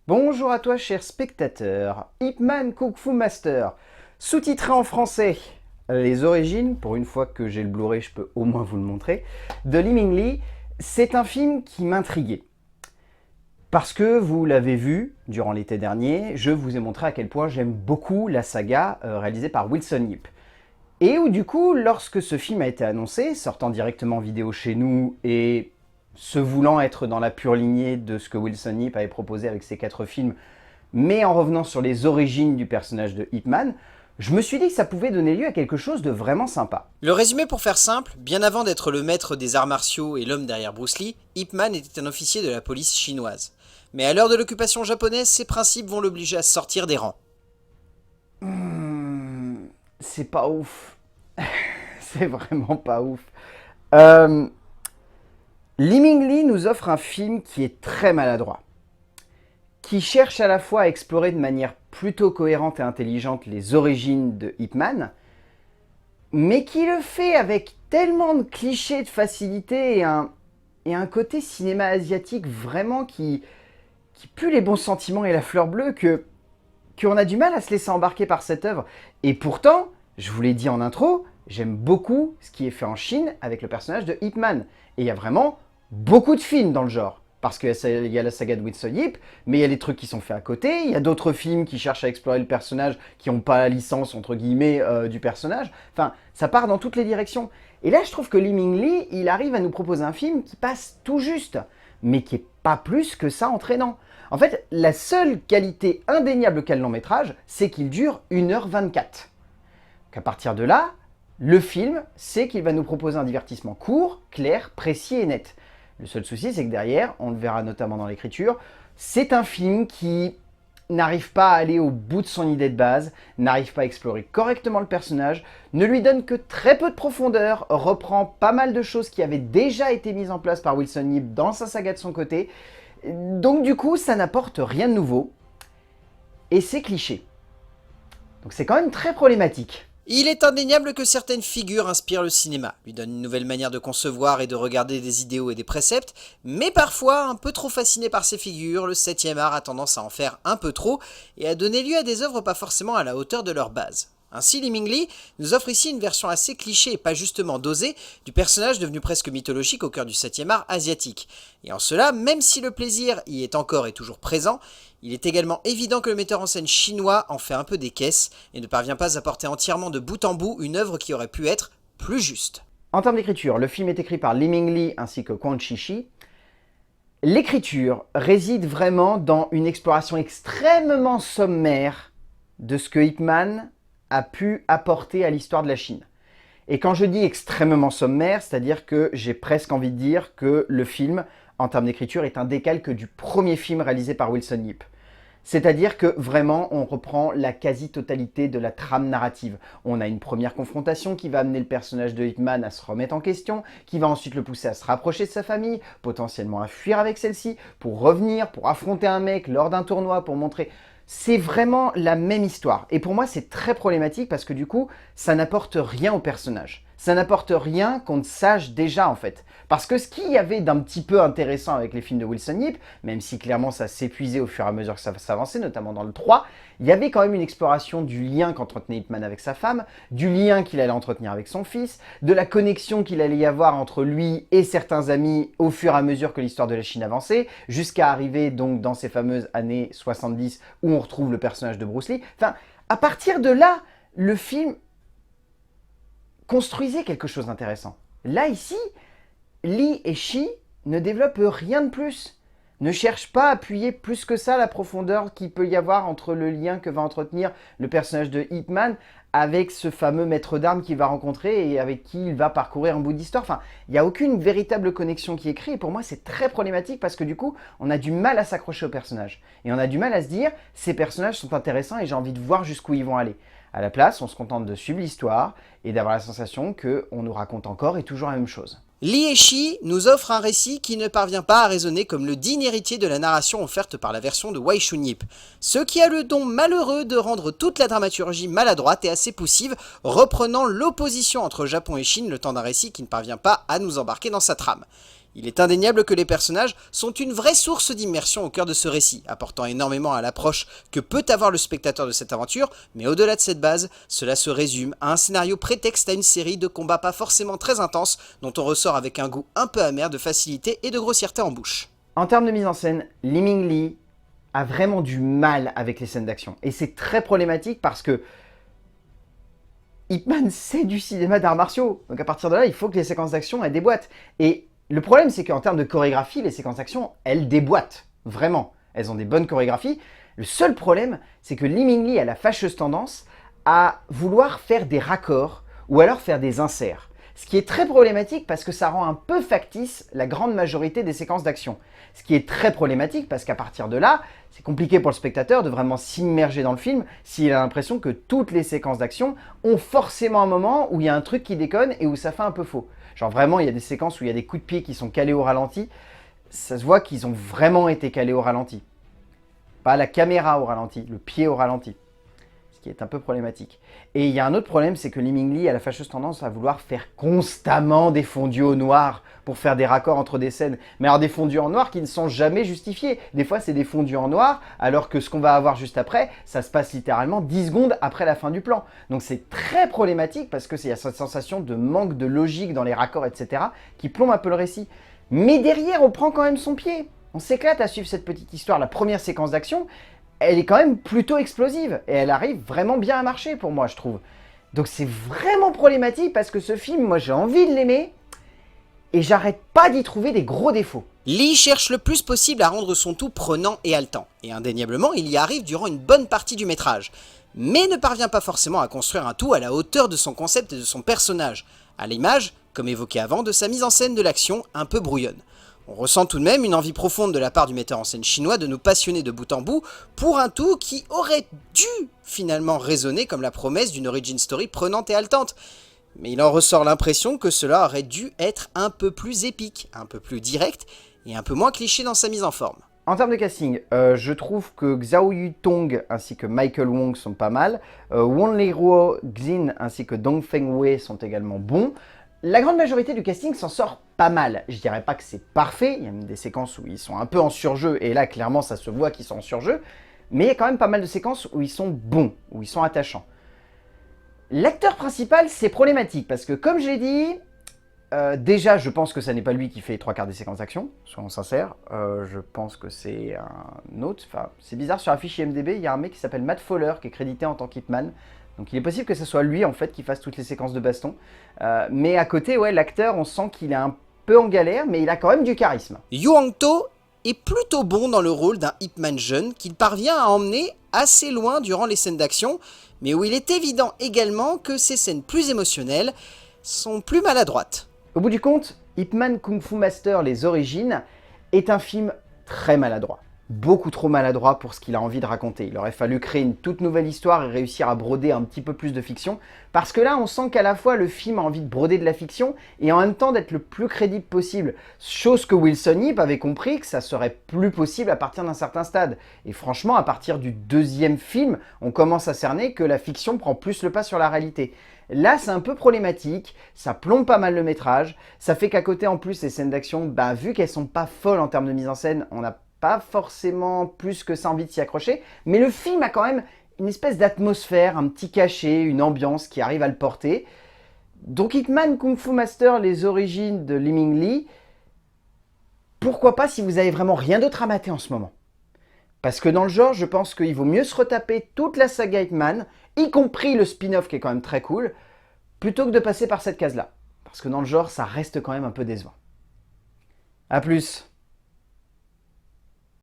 Bonjour à toi cher spectateur, Ip Man Kung Fu Master, sous-titré en français. Les origines, pour une fois que j'ai le Blu-ray, je peux au moins vous le montrer, de Li Ming Lee, c'est un film qui m'intriguait. Parce que vous l'avez vu durant l'été dernier, je vous ai montré à quel point j'aime beaucoup la saga réalisée par Wilson Yip. Et où du coup, lorsque ce film a été annoncé, sortant directement en vidéo chez nous et se voulant être dans la pure lignée de ce que Wilson Yip avait proposé avec ses 4 films, mais en revenant sur les origines du personnage de Ip Man, je me suis dit que ça pouvait donner lieu à quelque chose de vraiment sympa. Le résumé pour faire simple, bien avant d'être le maître des arts martiaux et l'homme derrière Bruce Lee, Ip Man était un officier de la police chinoise. Mais à l'heure de l'occupation japonaise, ses principes vont l'obliger à sortir des rangs. C'est pas ouf. C'est vraiment pas ouf. Euh, Li Ming Lee nous offre un film qui est très maladroit, qui cherche à la fois à explorer de manière plutôt cohérente et intelligente les origines de Ip Man, mais qui le fait avec tellement de clichés de facilité et un côté cinéma asiatique vraiment qui pue les bons sentiments et la fleur bleue qu'on a du mal à se laisser embarquer par cette œuvre. Et pourtant, je vous l'ai dit en intro, j'aime beaucoup ce qui est fait en Chine avec le personnage de Ip Man. Et il y a vraiment beaucoup de films dans le genre. Parce qu'il y a la saga de Wilson Yip, mais il y a des trucs qui sont faits à côté, il y a d'autres films qui cherchent à explorer le personnage, qui n'ont pas la licence, entre guillemets, du personnage. Enfin, ça part dans toutes les directions. Et là, je trouve que Li Ming Lee, il arrive à nous proposer un film qui passe tout juste, mais qui est pas plus que ça entraînant. En fait, la seule qualité indéniable qu'a le long métrage, c'est qu'il dure 1h24. À partir de là, le film, c'est qu'il va nous proposer un divertissement court, clair, précis et net. Le seul souci, c'est que derrière, on le verra notamment dans l'écriture, c'est un film qui n'arrive pas à aller au bout de son idée de base, n'arrive pas à explorer correctement le personnage, ne lui donne que très peu de profondeur, reprend pas mal de choses qui avaient déjà été mises en place par Wilson Yip dans sa saga de son côté. Donc du coup, ça n'apporte rien de nouveau, et c'est cliché. Donc c'est quand même très problématique. Il est indéniable que certaines figures inspirent le cinéma, lui donnent une nouvelle manière de concevoir et de regarder des idéaux et des préceptes, mais parfois, un peu trop fasciné par ces figures, le 7e art a tendance à en faire un peu trop et à donner lieu à des œuvres pas forcément à la hauteur de leur base. Ainsi, Li Ming Lee nous offre ici une version assez cliché et pas justement dosée du personnage devenu presque mythologique au cœur du 7e art asiatique. Et en cela, même si le plaisir y est encore et toujours présent, il est également évident que le metteur en scène chinois en fait un peu des caisses et ne parvient pas à porter entièrement de bout en bout une œuvre qui aurait pu être plus juste. En termes d'écriture, le film est écrit par Li Ming Lee ainsi que Quan Chi-chi. L'écriture réside vraiment dans une exploration extrêmement sommaire de ce que Ip Man a pu apporter à l'histoire de la Chine. Et quand je dis extrêmement sommaire, c'est-à-dire que j'ai presque envie de dire que le film, en termes d'écriture, est un décalque du premier film réalisé par Wilson Yip. C'est-à-dire que vraiment, on reprend la quasi-totalité de la trame narrative. On a une première confrontation qui va amener le personnage de Ip Man à se remettre en question, qui va ensuite le pousser à se rapprocher de sa famille, potentiellement à fuir avec celle-ci, pour revenir, pour affronter un mec lors d'un tournoi, pour montrer... C'est vraiment la même histoire. Et pour moi, c'est très problématique parce que du coup, ça n'apporte rien au personnage. Ça n'apporte rien qu'on ne sache déjà en fait. Parce que ce qu'il y avait d'un petit peu intéressant avec les films de Wilson Yip, même si clairement ça s'épuisait au fur et à mesure que ça s'avançait, notamment dans le 3, il y avait quand même une exploration du lien qu'entretenait Ip Man avec sa femme, du lien qu'il allait entretenir avec son fils, de la connexion qu'il allait y avoir entre lui et certains amis au fur et à mesure que l'histoire de la Chine avançait, jusqu'à arriver donc dans ces fameuses années 70 où on retrouve le personnage de Bruce Lee. Enfin, à partir de là, le film construisait quelque chose d'intéressant. Là, ici, Lee et Shi ne développent rien de plus, ne cherchent pas à appuyer plus que ça la profondeur qu'il peut y avoir entre le lien que va entretenir le personnage de Ip Man avec ce fameux maître d'armes qu'il va rencontrer et avec qui il va parcourir un bout d'histoire. Enfin, il n'y a aucune véritable connexion qui est créée et pour moi c'est très problématique parce que du coup on a du mal à s'accrocher aux personnages et on a du mal à se dire ces personnages sont intéressants et j'ai envie de voir jusqu'où ils vont aller. À la place, on se contente de suivre l'histoire et d'avoir la sensation qu'on nous raconte encore et toujours la même chose. Li et Shi nous offre un récit qui ne parvient pas à résonner comme le digne héritier de la narration offerte par la version de Wai Shun Yip, ce qui a le don malheureux de rendre toute la dramaturgie maladroite et assez poussive, reprenant l'opposition entre Japon et Chine le temps d'un récit qui ne parvient pas à nous embarquer dans sa trame. Il est indéniable que les personnages sont une vraie source d'immersion au cœur de ce récit, apportant énormément à l'approche que peut avoir le spectateur de cette aventure, mais au-delà de cette base, cela se résume à un scénario prétexte à une série de combats pas forcément très intenses, dont on ressort avec un goût un peu amer de facilité et de grossièreté en bouche. En termes de mise en scène, Lee Ming-lee a vraiment du mal avec les scènes d'action. Et c'est très problématique parce que Ip Man, c'est du cinéma d'arts martiaux. Donc à partir de là, il faut que les séquences d'action, elles déboîtent. Et le problème, c'est qu'en termes de chorégraphie, les séquences d'action, elles déboîtent. Vraiment. Elles ont des bonnes chorégraphies. Le seul problème, c'est que Lee Ming-lee a la fâcheuse tendance à vouloir faire des raccords ou alors faire des inserts. Ce qui est très problématique parce que ça rend un peu factice la grande majorité des séquences d'action. Ce qui est très problématique parce qu'à partir de là, c'est compliqué pour le spectateur de vraiment s'immerger dans le film s'il a l'impression que toutes les séquences d'action ont forcément un moment où il y a un truc qui déconne et où ça fait un peu faux. Genre vraiment, il y a des séquences où il y a des coups de pied qui sont calés au ralenti. Ça se voit qu'ils ont vraiment été calés au ralenti. Pas la caméra au ralenti, le pied au ralenti. Ce qui est un peu problématique. Et il y a un autre problème, c'est que Lee Ming-lee a la fâcheuse tendance à vouloir faire constamment des fondus au noir pour faire des raccords entre des scènes. Mais alors des fondus en noir qui ne sont jamais justifiés. Des fois, c'est des fondus en noir, alors que ce qu'on va avoir juste après, ça se passe littéralement 10 secondes après la fin du plan. Donc c'est très problématique parce qu'il y a cette sensation de manque de logique dans les raccords, etc., qui plombe un peu le récit. Mais derrière, on prend quand même son pied. On s'éclate à suivre cette petite histoire. La première séquence d'action, elle est quand même plutôt explosive et elle arrive vraiment bien à marcher pour moi, je trouve. Donc c'est vraiment problématique parce que ce film, moi j'ai envie de l'aimer et j'arrête pas d'y trouver des gros défauts. Lee cherche le plus possible à rendre son tout prenant et haletant, et indéniablement il y arrive durant une bonne partie du métrage, mais ne parvient pas forcément à construire un tout à la hauteur de son concept et de son personnage, à l'image, comme évoqué avant, de sa mise en scène de l'action un peu brouillonne. On ressent tout de même une envie profonde de la part du metteur en scène chinois de nous passionner de bout en bout pour un tout qui aurait dû finalement résonner comme la promesse d'une origin story prenante et haletante. Mais il en ressort l'impression que cela aurait dû être un peu plus épique, un peu plus direct et un peu moins cliché dans sa mise en forme. En termes de casting, je trouve que Xiao Yu-tong ainsi que Michael Wong sont pas mal. Won Lei-ruo Xin ainsi que Dong Feng-wei sont également bons. La grande majorité du casting s'en sort pas mal. Je dirais pas que c'est parfait, il y a même des séquences où ils sont un peu en surjeu, et là clairement ça se voit qu'ils sont en surjeu, mais il y a quand même pas mal de séquences où ils sont bons, où ils sont attachants. L'acteur principal, c'est problématique, parce que comme je l'ai dit, déjà je pense que ça n'est pas lui qui fait les 3/4 des séquences d'action, soyons sincères, je pense que c'est un autre, enfin c'est bizarre, sur la fiche IMDb, il y a un mec qui s'appelle Matt Fowler, qui est crédité en tant qu'Ip Man. Donc il est possible que ce soit lui en fait qui fasse toutes les séquences de baston. Mais à côté, ouais, l'acteur, on sent qu'il est un peu en galère, mais il a quand même du charisme. Yu Hang-to est plutôt bon dans le rôle d'un Ip Man jeune qu'il parvient à emmener assez loin durant les scènes d'action, mais où il est évident également que ces scènes plus émotionnelles sont plus maladroites. Au bout du compte, Ip Man Kung Fu Master Les Origines est un film très maladroit. Beaucoup trop maladroit pour ce qu'il a envie de raconter. Il aurait fallu créer une toute nouvelle histoire et réussir à broder un petit peu plus de fiction, parce que là on sent qu'à la fois le film a envie de broder de la fiction et en même temps d'être le plus crédible possible, chose que Wilson Yip avait compris que ça serait plus possible à partir d'un certain stade. Et franchement, à partir du deuxième film, on commence à cerner que la fiction prend plus le pas sur la réalité. Là, c'est un peu problématique, ça plombe pas mal le métrage, ça fait qu'à côté en plus les scènes d'action, vu qu'elles sont pas folles en termes de mise en scène, on n'a pas forcément plus que ça envie de s'y accrocher, mais le film a quand même une espèce d'atmosphère, un petit cachet, une ambiance qui arrive à le porter. Donc Ip Man Kung Fu Master, les origines de Lee Ming-lee, pourquoi pas si vous avez vraiment rien d'autre à mater en ce moment. Parce que dans le genre, je pense qu'il vaut mieux se retaper toute la saga Ip Man, y compris le spin-off qui est quand même très cool, plutôt que de passer par cette case-là. Parce que dans le genre, ça reste quand même un peu décevant. A plus.